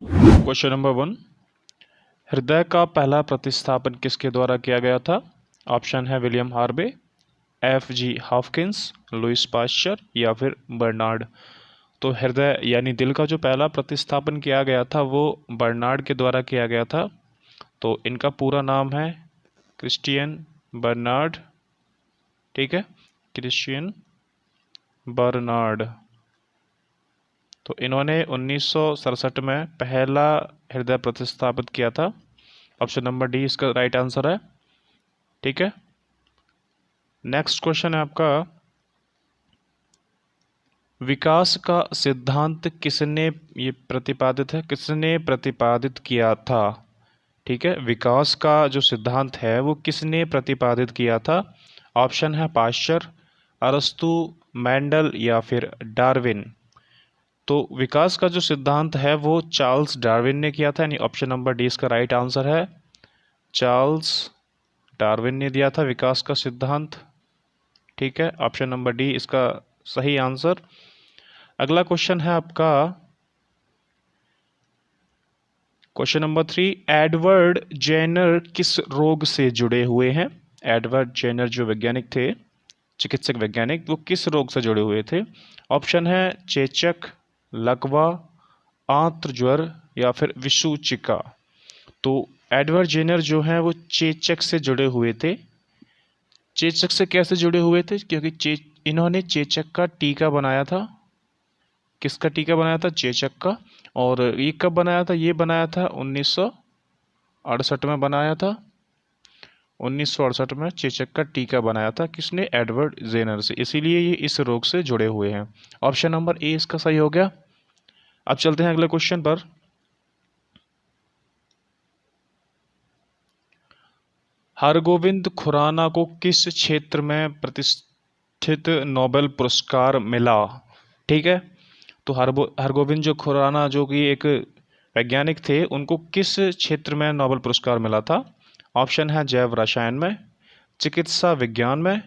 Question number 1, हृदय का पहला प्रतिस्थापन किसके द्वारा किया गया था? ऑप्शन है William Harvey, F G Hopkins, Louis Pasteur या फिर बर्नार्ड। तो हृदय यानी दिल का जो पहला प्रतिस्थापन किया गया था वो बर्नार्ड के द्वारा किया गया था। तो इनका पूरा नाम है क्रिश्चियन बर्नार्ड, ठीक है, क्रिश्चियन बर्नार्ड। तो इन्होंने 1967 में पहला हृदय प्रतिस्थापित किया था। ऑप्शन नंबर डी इसका राइट आंसर है, ठीक है। नेक्स्ट क्वेश्चन है आपका, विकास का सिद्धांत किसने ये प्रतिपादित है, किसने प्रतिपादित किया था? ठीक है, विकास का जो सिद्धांत है वो किसने प्रतिपादित किया था? ऑप्शन है पाश्चर, अरस्तु, मेंडल या फिर डार्विन। तो विकास का जो सिद्धांत है वो चार्ल्स डार्विन ने किया था, यानी ऑप्शन नंबर डी इसका राइट आंसर है। चार्ल्स डार्विन ने दिया था विकास का सिद्धांत, ठीक है, ऑप्शन नंबर डी इसका सही आंसर। अगला क्वेश्चन है आपका क्वेश्चन नंबर 3, एडवर्ड जेनर किस रोग से जुड़े हुए हैं? एडवर्ड जेनर जो वैज्ञानिक थे, चिकित्सक वैज्ञानिक, वो किस रोग से जुड़े हुए थे? ऑप्शन है चेचक, लकवा, आंत्र ज्वर या फिर विषुचिका। तो एडवर्ड जेनर जो है वो चेचक से जुड़े हुए थे। चेचक से कैसे जुड़े हुए थे? क्योंकि इन्होंने चेचक का टीका बनाया था। किसका टीका बनाया था? चेचक का। और ये कब बनाया था? ये बनाया था 1968 में बनाया था। 1968 में चेचक का टीका बनाया था किसने? एडवर्ड जेनर से, इसीलिए ये इस रोग से जुड़े हुए हैं। ऑप्शन नंबर ए इसका सही हो गया। अब चलते हैं अगले क्वेश्चन पर। हरगोविंद खुराना को किस क्षेत्र में प्रतिष्ठित नोबेल पुरस्कार मिला? ठीक है, तो हरगोविंद जो खुराना जो कि एक वैज्ञानिक थे, उनको किस क्षेत्र में नोबेल पुरस्कार मिला था? ऑप्शन है जैव रसायन में, चिकित्सा विज्ञान में,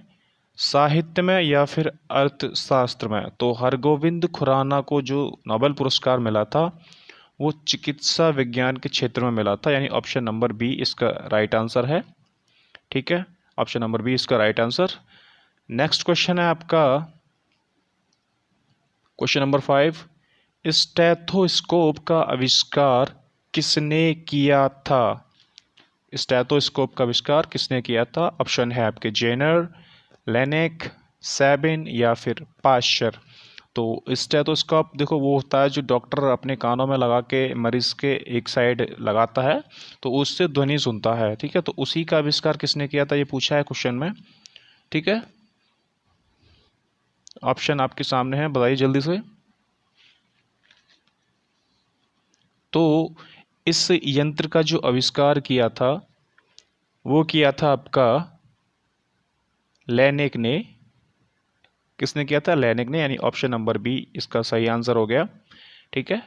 साहित्य में या फिर अर्थशास्त्र में। तो हरगोविंद खुराना को जो नोबेल पुरस्कार मिला था वो चिकित्सा विज्ञान के क्षेत्र में मिला था, यानी ऑप्शन नंबर बी इसका राइट आंसर है, ठीक है, ऑप्शन नंबर बी इसका राइट आंसर। नेक्स्ट क्वेश्चन है आपका क्वेश्चन नंबर 5, स्टेथोस्कोप का आविष्कार किसने किया था? स्टेथोस्कोप का आविष्कार किसने किया था? ऑप्शन है आपके जेनर, लेनेक, सैबिन या फिर पाश्चर। तो स्टेथोस्कोप देखो वो होता है जो डॉक्टर अपने कानों में लगा के मरीज के एक साइड लगाता है तो उससे ध्वनि सुनता है, ठीक है। तो उसी का आविष्कार किसने किया था ये पूछा है क्वेश्चन में, ठीक है। ऑप्शन आपके सामने है, बताइए जल्दी से। तो इस यंत्र का जो आविष्कार किया था वो किया था आपका लेनेक ने। किसने किया था? लेनेक ने, यानी ऑप्शन नंबर बी इसका सही आंसर हो गया, ठीक है।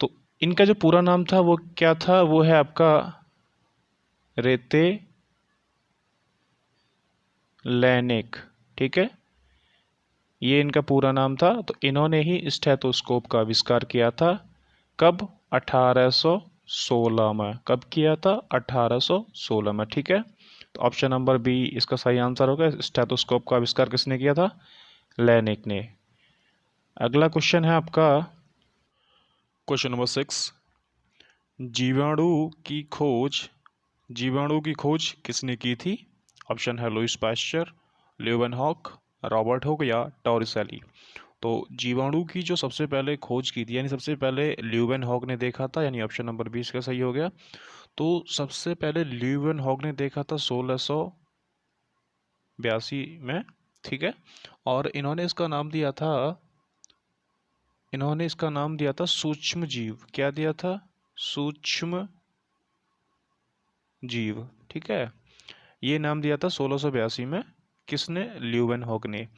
तो इनका जो पूरा नाम था वो क्या था? वो है आपका रेते लेनेक, ठीक है, ये इनका पूरा नाम था। तो इन्होंने ही स्टेथोस्कोप का आविष्कार किया था। कब? 1816 में। कब किया था? 1816 में, ठीक है। तो ऑप्शन नंबर बी इसका सही आंसर होगा। स्टेथोस्कोप का आविष्कार किसने किया था? लेनिक ने। अगला क्वेश्चन है आपका क्वेश्चन नंबर 6, जीवाणु की खोज जीवाणु की खोज किसने की थी? ऑप्शन है Louis Pasteur, Leeuwenhoek, Robert Hooke या टॉरिसेली। तो जीवाणु की जो सबसे पहले खोज की थी, यानी सबसे पहले ल्यूवेनहॉक ने देखा था, यानी ऑप्शन नंबर 20 का सही हो गया। तो सबसे पहले ल्यूवेनहॉक ने देखा था 1682 में, ठीक है। और इन्होंने इसका नाम दिया था सूक्ष्म जीव। क्या दिया था? सूक्ष्म जीव, ठीक है। ये नाम दिया था 1682 में, किसने? ल्यूवेनहॉक ने।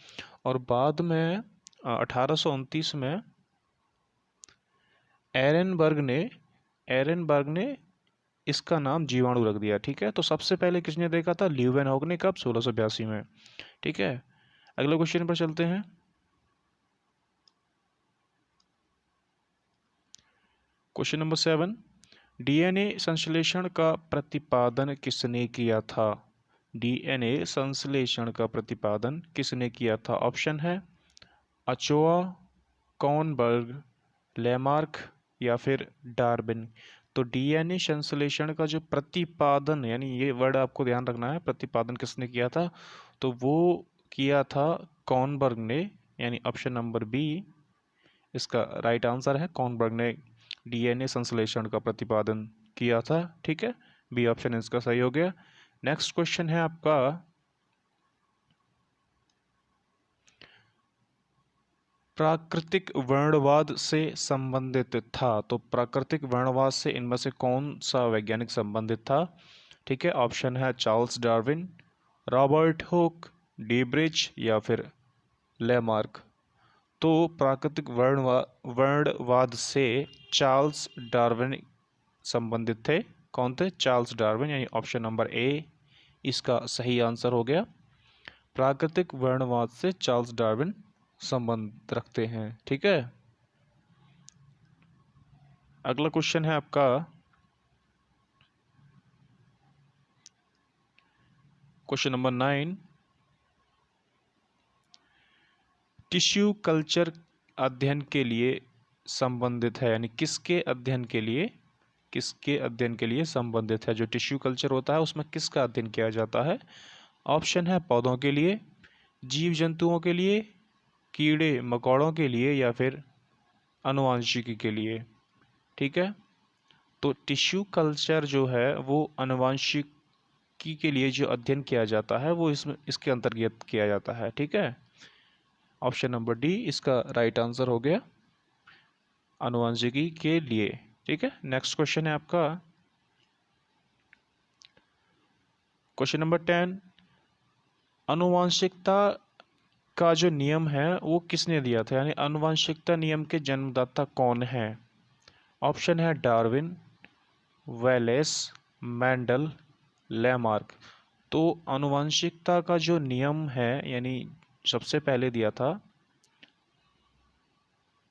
और बाद में 1829 में एरेनबर्ग ने इसका नाम जीवाणु रख दिया, ठीक है। तो सबसे पहले किसने देखा था? ल्यूवेनहॉक ने। कब? 1682 में, ठीक है। अगले क्वेश्चन पर चलते हैं। क्वेश्चन नंबर 7, डीएनए संश्लेषण का प्रतिपादन किसने किया था? डीएनए संश्लेषण का प्रतिपादन किसने किया था? ऑप्शन है अचोआ, कॉर्नबर्ग, लेमार्क या फिर डार्विन। तो डीएनए संश्लेषण का जो प्रतिपादन, यानी ये वर्ड आपको ध्यान रखना है, प्रतिपादन किसने किया था? तो वो किया था कॉर्नबर्ग ने, यानी ऑप्शन नंबर बी इसका राइट आंसर है। कॉर्नबर्ग ने डीएनए संश्लेषण का प्रतिपादन किया था। ठीक है, बी ऑप्शन इसका सही हो गया। नेक्स्ट क्वेश्चन है आपका, प्राकृतिक वर्णवाद से संबंधित था। तो प्राकृतिक वर्णवाद से इनमें से कौन सा वैज्ञानिक संबंधित था? ठीक है, ऑप्शन है चार्ल्स डार्विन, रॉबर्ट हुक, डीब्रिज या फिर लेमार्क। तो प्राकृतिक वर्णवाद से चार्ल्स डार्विन संबंधित थे। कौन थे? चार्ल्स डार्विन, यानी ऑप्शन नंबर ए इसका सही आंसर हो गया। प्राकृतिक वर्णवाद से चार्ल्स डार्विन संबंध रखते हैं। ठीक है, अगला क्वेश्चन है आपका, क्वेश्चन नंबर 9, टिश्यू कल्चर अध्ययन के लिए संबंधित है, यानी किसके अध्ययन के लिए संबंधित है? जो टिश्यू कल्चर होता है उसमें किसका अध्ययन किया जाता है? ऑप्शन है पौधों के लिए, जीव जंतुओं के लिए, कीड़े मकोड़ों के लिए या फिर आनुवंशिकी के लिए। ठीक है, तो टिश्यू कल्चर जो है वो आनुवंशिकी के लिए जो अध्ययन किया जाता है वो इसके अंतर्गत किया जाता है। ठीक है, ऑप्शन नंबर डी इसका राइट आंसर हो गया, आनुवंशिकी के लिए। ठीक है, नेक्स्ट क्वेश्चन है आपका, क्वेश्चन नंबर 10, आनुवंशिकता का जो नियम है वो किसने दिया था? यानी आनुवंशिकता नियम के जन्मदाता कौन है? ऑप्शन है डार्विन, वेलेस, मेंडल, लेमार्क। तो आनुवंशिकता का जो नियम है यानी सबसे पहले दिया था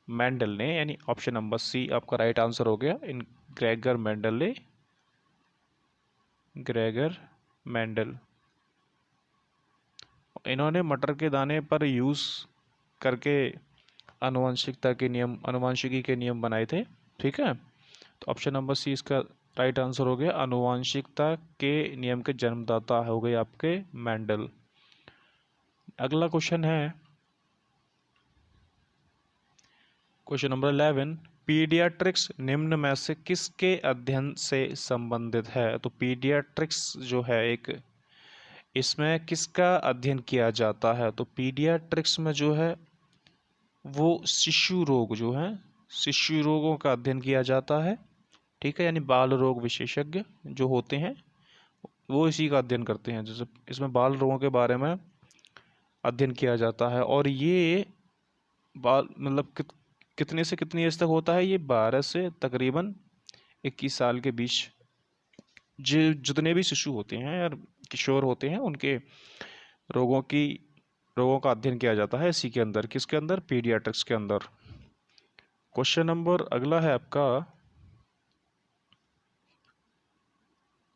मेंडल ने, यानी ऑप्शन नंबर सी आपका राइट आंसर हो गया। इन ग्रेगर मेंडल ने, ग्रेगर मेंडल, इन्होंने मटर के दाने पर यूज़ करके आनुवंशिकी के नियम बनाए थे। ठीक है, तो ऑप्शन नंबर सी इसका राइट आंसर हो गया। आनुवंशिकता के नियम के जन्मदाता हो गए आपके मेंडल। अगला क्वेश्चन है क्वेश्चन नंबर 11, पीडियाट्रिक्स निम्न में से किसके अध्ययन से संबंधित है? तो पीडियाट्रिक्स जो है एक, इसमें किसका अध्ययन किया जाता है? तो पीडियाट्रिक्स में जो है वो शिशु रोग जो है, शिशु रोगों का अध्ययन किया जाता है। ठीक है, यानी बाल रोग विशेषज्ञ जो होते हैं वो इसी का अध्ययन करते हैं। जैसे इसमें बाल रोगों के बारे में अध्ययन किया जाता है। और ये बाल मतलब कितने से कितनी एज तक होता है? ये 12 से तकरीबन 21 साल के बीच जितने भी शिशु होते हैं या किशोर होते हैं उनके रोगों का अध्ययन किया जाता है इसी के अंदर। किसके अंदर? पीडियाट्रिक्स के अंदर। क्वेश्चन नंबर अगला है आपका,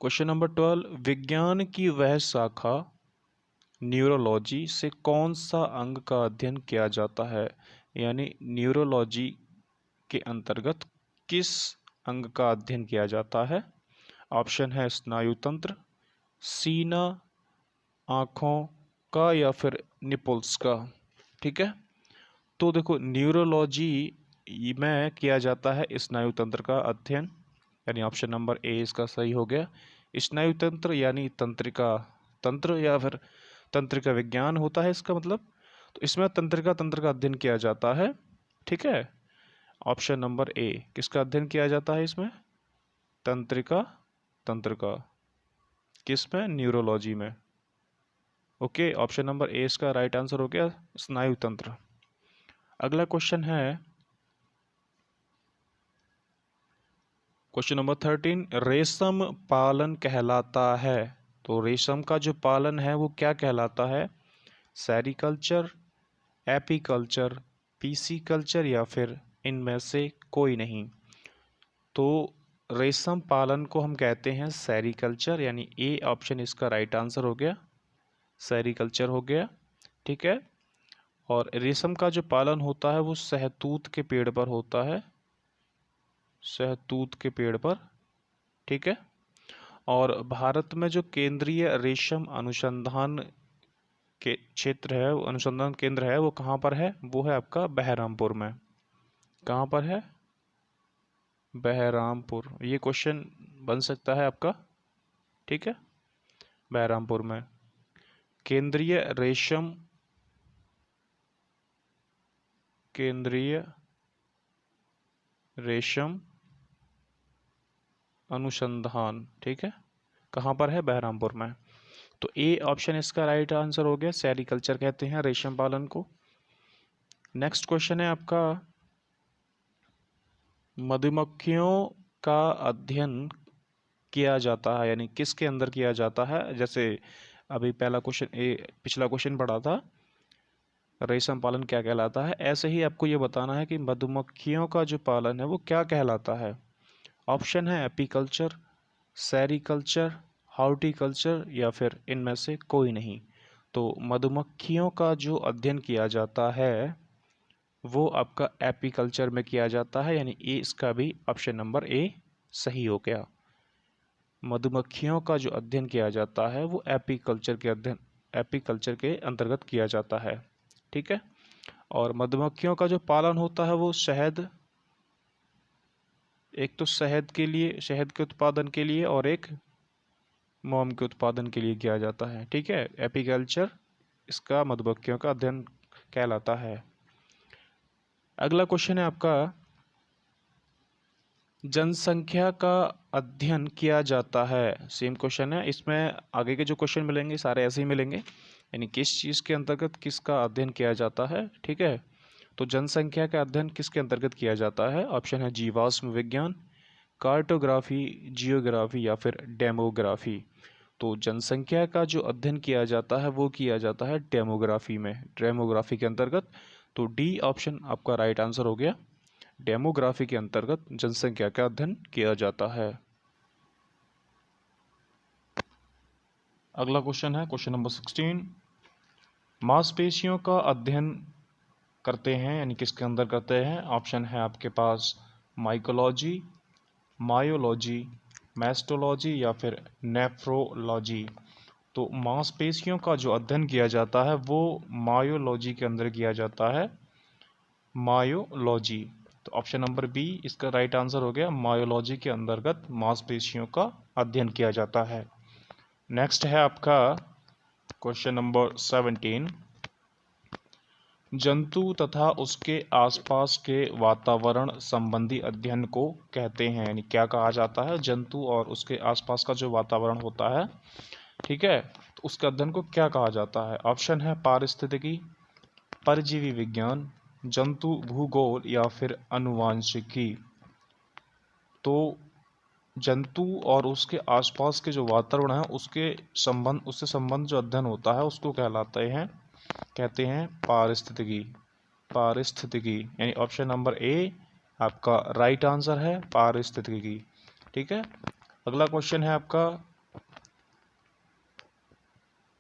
क्वेश्चन नंबर 12, विज्ञान की वह शाखा न्यूरोलॉजी से कौन सा अंग का अध्ययन किया जाता है? यानी न्यूरोलॉजी के अंतर्गत किस अंग का अध्ययन किया जाता है? ऑप्शन है स्नायु तंत्र, सीना, आँखों का या फिर निपल्स का। ठीक है, तो देखो न्यूरोलॉजी में किया जाता है स्नायु तंत्र का अध्ययन, यानी ऑप्शन नंबर ए इसका सही हो गया। स्नायु तंत्र यानी तंत्रिका तंत्र या फिर तंत्रिका विज्ञान होता है इसका मतलब। तो इसमें तंत्रिका तंत्र का अध्ययन किया जाता है। ठीक है, ऑप्शन नंबर ए किसका अध्ययन किया जाता है इसमें? तंत्रिका तंत्र का। किस में? न्यूरोलॉजी में। ओके, ऑप्शन नंबर ए इसका राइट आंसर हो गया, स्नायु तंत्र। अगला क्वेश्चन है क्वेश्चन नंबर 13, रेशम पालन कहलाता है। तो रेशम का जो पालन है वो क्या कहलाता है? सेरीकल्चर, एपीकल्चर, पीसी कल्चर या फिर इनमें से कोई नहीं। तो रेशम पालन को हम कहते हैं सेरीकल्चर, यानी ए ऑप्शन इसका राइट आंसर हो गया, सेरीकल्चर हो गया। ठीक है। और रेशम का जो पालन होता है वो शहतूत के पेड़ पर होता है, शहतूत के पेड़ पर। ठीक है। और भारत में जो केंद्रीय रेशम अनुसंधान के क्षेत्र है, अनुसंधान केंद्र है, वो कहाँ पर है? वो है आपका बहरामपुर में। कहाँ पर है? बहरामपुर। ये क्वेश्चन बन सकता है आपका। ठीक है। बहरामपुर में केंद्रीय रेशम, केंद्रीय रेशम अनुसंधान। ठीक है। कहाँ पर है? बहरामपुर में। तो ए ऑप्शन इसका राइट आंसर हो गया, सेरीकल्चर कहते हैं रेशम पालन को। नेक्स्ट क्वेश्चन है आपका, मधुमक्खियों का अध्ययन किया जाता है, यानी किसके अंदर किया जाता है? जैसे अभी पहला क्वेश्चन, पिछला क्वेश्चन पढ़ा था रेशम पालन क्या कहलाता है, ऐसे ही आपको ये बताना है कि मधुमक्खियों का जो पालन है वो क्या कहलाता है। ऑप्शन है एपीकल्चर, सेरीकल्चर, हॉर्टिकल्चर या फिर इनमें से कोई नहीं। तो मधुमक्खियों का जो अध्ययन किया जाता है वो आपका एपीकल्चर में किया जाता है, यानी ए इसका भी ऑप्शन नंबर ए सही हो गया। मधुमक्खियों का जो अध्ययन किया जाता है वो एपीकल्चर के अंतर्गत किया जाता है। ठीक है। और मधुमक्खियों का जो पालन होता है वो शहद, एक तो शहद के लिए, शहद के उत्पादन के लिए, और एक मोम के उत्पादन के लिए किया जाता है। ठीक है। एपीकल्चर इसका मधुमक्खियों का अध्ययन कहलाता है। अगला क्वेश्चन है आपका, जनसंख्या का अध्ययन किया जाता है। सेम क्वेश्चन है, इसमें आगे के जो क्वेश्चन मिलेंगे सारे ऐसे ही मिलेंगे, यानी किस चीज़ के अंतर्गत किसका अध्ययन किया जाता है। ठीक है। तो जनसंख्या का अध्ययन किसके अंतर्गत किया जाता है? ऑप्शन है जीवाश्म विज्ञान, कार्टोग्राफी, जियोग्राफी या फिर डेमोग्राफी। तो जनसंख्या का जो अध्ययन किया जाता है वो किया जाता है डेमोग्राफी में, डेमोग्राफी के अंतर्गत। तो डी ऑप्शन आपका राइट आंसर हो गया, डेमोग्राफी के अंतर्गत जनसंख्या का अध्ययन किया जाता है। अगला क्वेश्चन है क्वेश्चन नंबर 16, मांसपेशियों का अध्ययन करते हैं, यानी किसके अंदर करते हैं? ऑप्शन है आपके पास माइकोलॉजी, मायोलॉजी, मैस्टोलॉजी या फिर नेफ्रोलॉजी। तो मांसपेशियों का जो अध्ययन किया जाता है वो मायोलॉजी के अंदर किया जाता है, मायोलॉजी। तो ऑप्शन नंबर बी इसका राइट आंसर हो गया, मायोलॉजी के अंतर्गत मांसपेशियों का अध्ययन किया जाता है। नेक्स्ट है आपका क्वेश्चन नंबर 17, जंतु तथा उसके आसपास के वातावरण संबंधी अध्ययन को कहते हैं, यानी क्या कहा जाता है? जंतु और उसके आसपास का जो वातावरण होता है, ठीक है, तो उसके अध्ययन को क्या कहा जाता है? ऑप्शन है पारिस्थितिकी, परजीवी विज्ञान, जंतु भूगोल या फिर आनुवांशिकी। तो जंतु और उसके आसपास के जो वातावरण है उससे संबंध जो अध्ययन होता है उसको कहते हैं पारिस्थितिकी, पारिस्थितिकी, यानी ऑप्शन नंबर ए आपका राइट आंसर है, पारिस्थितिकी। ठीक है। अगला क्वेश्चन है आपका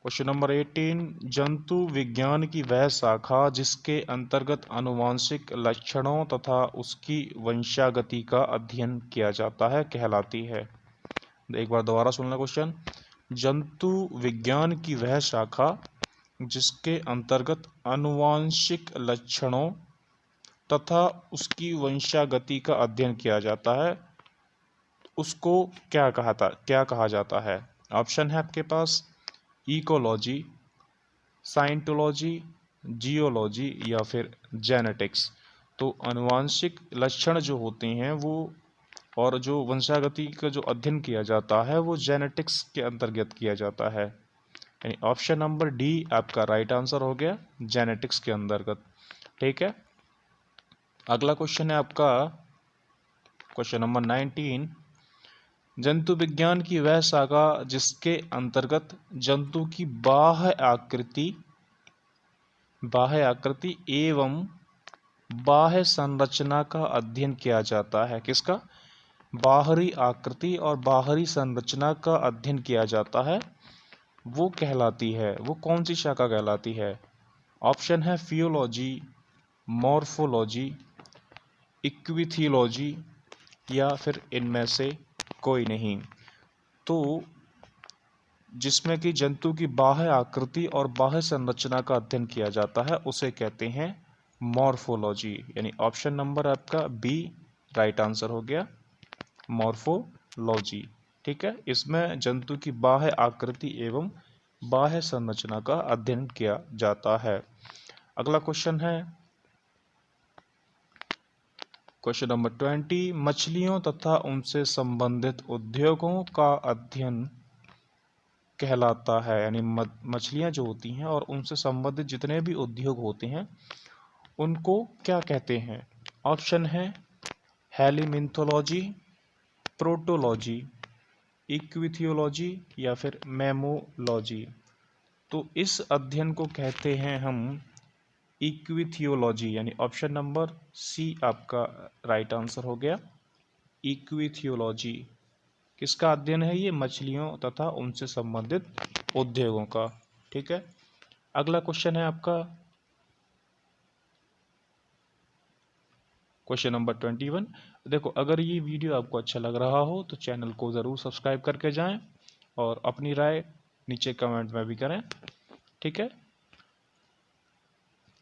क्वेश्चन नंबर 18, जंतु विज्ञान की वह शाखा जिसके अंतर्गत आनुवांशिक लक्षणों तथा उसकी वंशागति का अध्ययन किया जाता है कहलाती है। एक बार दोबारा सुनना क्वेश्चन, जंतु विज्ञान की वह शाखा जिसके अंतर्गत आनुवांशिक लक्षणों तथा उसकी वंशागति का अध्ययन किया जाता है उसको क्या कहा जाता है? ऑप्शन है आपके पास इकोलॉजी, साइंटोलॉजी, जियोलॉजी या फिर जेनेटिक्स। तो आनुवांशिक लक्षण जो होते हैं वो और जो वंशागति का जो अध्ययन किया जाता है वो जेनेटिक्स के अंतर्गत किया जाता है, यानी ऑप्शन नंबर डी आपका राइट आंसर हो गया, जेनेटिक्स के अंतर्गत। ठीक है। अगला क्वेश्चन है आपका क्वेश्चन नंबर 19, जंतु विज्ञान की वह शाखा जिसके अंतर्गत जंतु की बाह्य आकृति एवं बाह्य संरचना का अध्ययन किया जाता है। किसका? बाहरी आकृति और बाहरी संरचना का अध्ययन किया जाता है वो कहलाती है, वो कौन सी शाखा कहलाती है? ऑप्शन है फियोलॉजी, मॉर्फोलॉजी, इक्विथियोलॉजी या फिर इनमें से कोई नहीं। तो जिसमें कि जंतु की बाह्य आकृति और बाह्य संरचना का अध्ययन किया जाता है उसे कहते हैं मॉर्फोलॉजी, यानी ऑप्शन नंबर आपका बी राइट आंसर हो गया, मॉर्फोलॉजी। ठीक है, इसमें जंतु की बाह्य आकृति एवं बाह्य संरचना का अध्ययन किया जाता है। अगला क्वेश्चन है क्वेश्चन नंबर 20, मछलियों तथा उनसे संबंधित उद्योगों का अध्ययन कहलाता है, यानी मछलियां जो होती हैं और उनसे संबंधित जितने भी उद्योग होते हैं उनको क्या कहते हैं? ऑप्शन है हेलीमिंथोलॉजी, प्रोटोलॉजी, इक्विथियोलॉजी या फिर मैमोलॉजी। तो इस अध्ययन को कहते हैं हम इक्विथियोलॉजी, यानी ऑप्शन नंबर सी आपका राइट आंसर हो गया, इक्विथियोलॉजी। किसका अध्ययन है ये? मछलियों तथा उनसे संबंधित उद्योगों का। ठीक है, अगला क्वेश्चन है आपका क्वेश्चन नंबर 21। देखो, अगर ये वीडियो आपको अच्छा लग रहा हो तो चैनल को ज़रूर सब्सक्राइब करके जाएं और अपनी राय नीचे कमेंट में भी करें। ठीक है,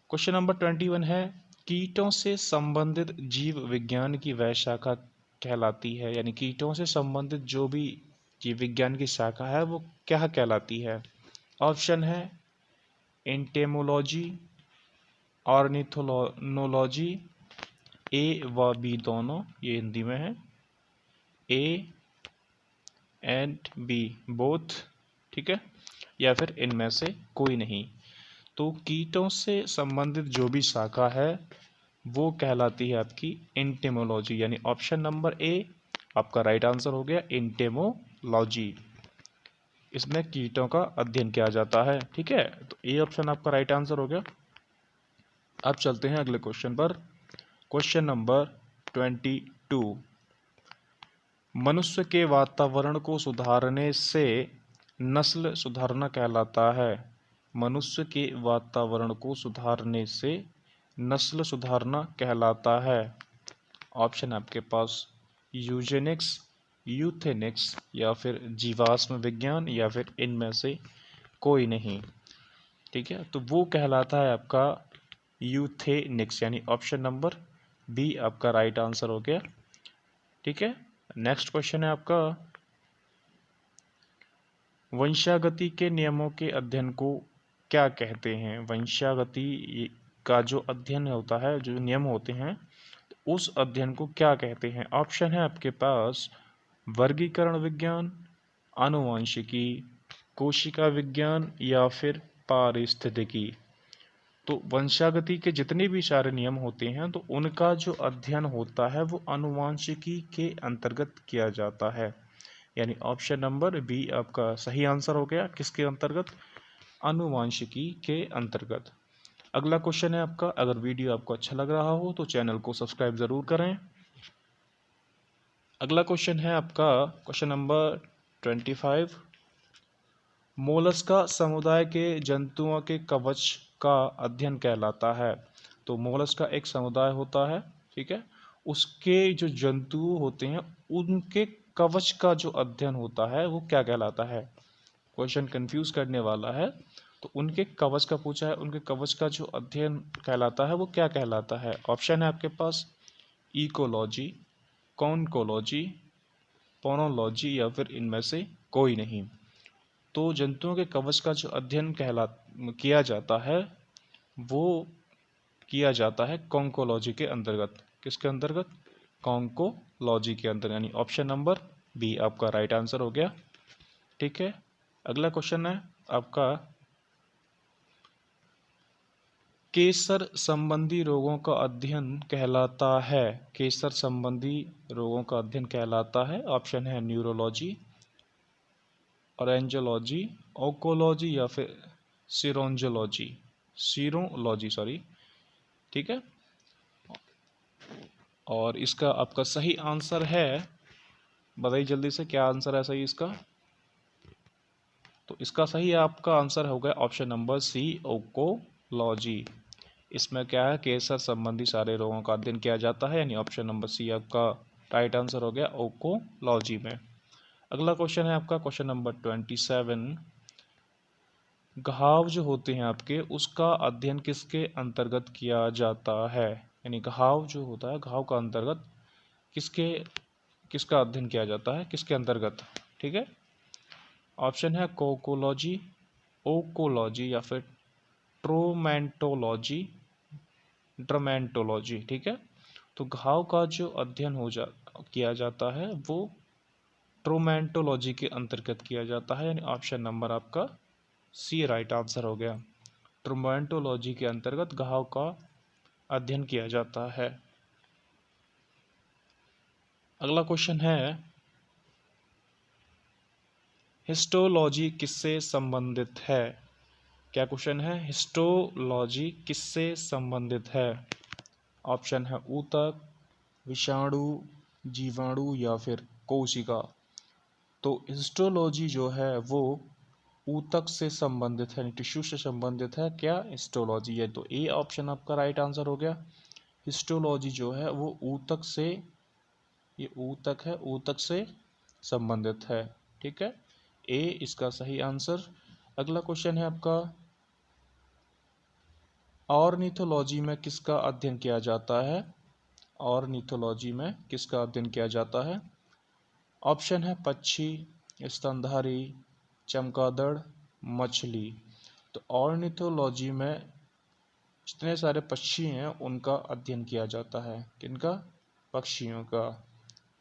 क्वेश्चन नंबर 21 है, कीटों से संबंधित जीव विज्ञान की वह शाखा कहलाती है, यानी कीटों से संबंधित जो भी जीव विज्ञान की शाखा है वो क्या कहलाती है? ऑप्शन है एंटेमोलॉजी, ऑर्निथोलॉजी, ए व बी दोनों, ये हिंदी में है, ए एंड बी बोथ। ठीक है, या फिर इनमें से कोई नहीं। तो कीटों से संबंधित जो भी शाखा है वो कहलाती है आपकी एंटेमोलॉजी, यानी ऑप्शन नंबर ए आपका राइट आंसर हो गया, एंटेमोलॉजी। इसमें कीटों का अध्ययन किया जाता है। ठीक है, तो ए ऑप्शन आपका राइट आंसर हो गया। अब चलते हैं अगले क्वेश्चन पर, क्वेश्चन नंबर 22, मनुष्य के वातावरण को सुधारने से नस्ल सुधारना कहलाता है। मनुष्य के वातावरण को सुधारने से नस्ल सुधारना कहलाता है। ऑप्शन आपके पास यूजेनिक्स, यूथेनिक्स या फिर जीवाश्म विज्ञान या फिर इनमें से कोई नहीं। ठीक है, तो वो कहलाता है आपका यूथेनिक्स, यानी ऑप्शन नंबर बी आपका राइट आंसर हो गया। ठीक है, नेक्स्ट क्वेश्चन है आपका, वंशागति के नियमों के अध्ययन को क्या कहते हैं? वंशागति का जो अध्ययन होता है, जो नियम होते हैं, उस अध्ययन को क्या कहते हैं? ऑप्शन है आपके पास वर्गीकरण विज्ञान, आनुवंशिकी, कोशिका विज्ञान या फिर पारिस्थितिकी। तो वंशागति के जितने भी सारे नियम होते हैं तो उनका जो अध्ययन होता है वो आनुवंशिकी के अंतर्गत किया जाता है, यानी ऑप्शन नंबर बी आपका सही आंसर हो गया। किसके अंतर्गत? आनुवंशिकी के अंतर्गत। अगला क्वेश्चन है आपका, अगर वीडियो आपको अच्छा लग रहा हो तो चैनल को सब्सक्राइब जरूर करें। अगला क्वेश्चन है आपका क्वेश्चन नंबर 25, मोलस्का समुदाय के जंतुओं के कवच का अध्ययन कहलाता है। तो मोलस्का एक समुदाय होता है, ठीक है, उसके जो जंतु होते हैं उनके कवच का जो अध्ययन होता है वो क्या कहलाता है? क्वेश्चन कंफ्यूज करने वाला है। तो उनके कवच का पूछा है, उनके कवच का जो अध्ययन कहलाता है वो क्या कहलाता है? ऑप्शन है आपके पास इकोलॉजी, कॉन्कोलॉजी, पोनोलॉजी या फिर इनमें से कोई नहीं। तो जंतुओं के कवच का जो अध्ययन किया जाता है वो किया जाता है कॉन्कोलॉजी के अंतर्गत। किसके अंतर्गत? कॉन्कोलॉजी के अंतर्गत, यानी ऑप्शन नंबर बी आपका राइट आंसर हो गया। ठीक है, अगला क्वेश्चन है आपका, केसर संबंधी रोगों का अध्ययन कहलाता है। केसर संबंधी रोगों का अध्ययन कहलाता है। ऑप्शन है न्यूरोलॉजी, ऑरेंजोलॉजी, ओकोलॉजी या फिर सीरोलॉजी सॉरी। ठीक है, और इसका आपका सही आंसर है बताइए जल्दी से क्या आंसर है सही इसका। तो इसका सही आपका आंसर होगा ऑप्शन नंबर सी, ओकोलॉजी। इसमें क्या है, कैंसर संबंधी सारे रोगों का अध्ययन किया जाता है, यानी ऑप्शन नंबर सी आपका राइट आंसर हो गया ओकोलॉजी में। अगला क्वेश्चन है आपका क्वेश्चन नंबर 27। घाव जो होते हैं आपके, उसका अध्ययन किसके अंतर्गत किया जाता है, यानी घाव जो होता है, घाव का अंतर्गत किसका अध्ययन किया जाता है, किसके अंतर्गत। ठीक है, ऑप्शन है कोकोलॉजी, ओकोलॉजी या फिर ट्रोमेंटोलॉजी, ड्रमेंटोलॉजी। ठीक है, तो घाव का जो अध्ययन किया जाता है वो ट्रोमेंटोलॉजी के अंतर्गत किया जाता है, यानी ऑप्शन नंबर आपका सी राइट आंसर हो गया। ट्रोमेंटोलॉजी के अंतर्गत घाव का अध्ययन किया जाता है। अगला क्वेश्चन है हिस्टोलॉजी किससे संबंधित है। क्या क्वेश्चन है, हिस्टोलॉजी किससे संबंधित है। ऑप्शन है ऊतक, विषाणु, जीवाणु या फिर कोशिका। तो हिस्टोलॉजी जो है वो ऊतक से संबंधित है, टिश्यू से संबंधित है। क्या हिस्टोलॉजी है, तो ए ऑप्शन आपका राइट आंसर हो गया। हिस्टोलॉजी जो है वो ऊतक से, ये ऊतक है, ऊतक से संबंधित है। ठीक है, ए इसका सही आंसर। अगला क्वेश्चन है आपका ऑर्निथोलॉजी में किसका अध्ययन किया जाता है। ऑर्निथोलॉजी में किसका अध्ययन किया जाता है। ऑप्शन है पक्षी, स्तनधारी, चमगादड़, मछली। तो ऑर्निथोलॉजी में जितने सारे पक्षी हैं उनका अध्ययन किया जाता है, किनका, पक्षियों का।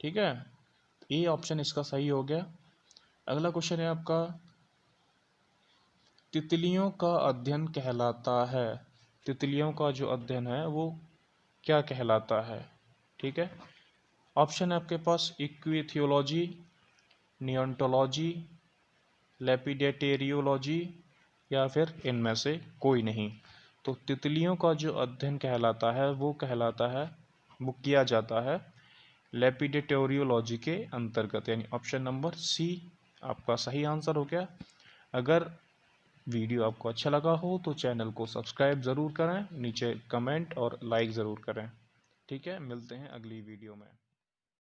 ठीक है, ए ऑप्शन इसका सही हो गया। अगला क्वेश्चन है आपका तितलियों का अध्ययन कहलाता है। तितलियों का जो अध्ययन है वो क्या कहलाता है। ठीक है, ऑप्शन है आपके पास इक्विथियोलॉजी, नियोंटोलॉजी, लेपिडेटेरियोलॉजी या फिर इनमें से कोई नहीं। तो तितलियों का जो अध्ययन कहलाता है वो किया जाता है लेपिडेटेरियोलॉजी के अंतर्गत, यानी ऑप्शन नंबर सी आपका सही आंसर हो गया। अगर वीडियो आपको अच्छा लगा हो तो चैनल को सब्सक्राइब ज़रूर करें, नीचे कमेंट और लाइक ज़रूर करें। ठीक है, मिलते हैं अगली वीडियो में।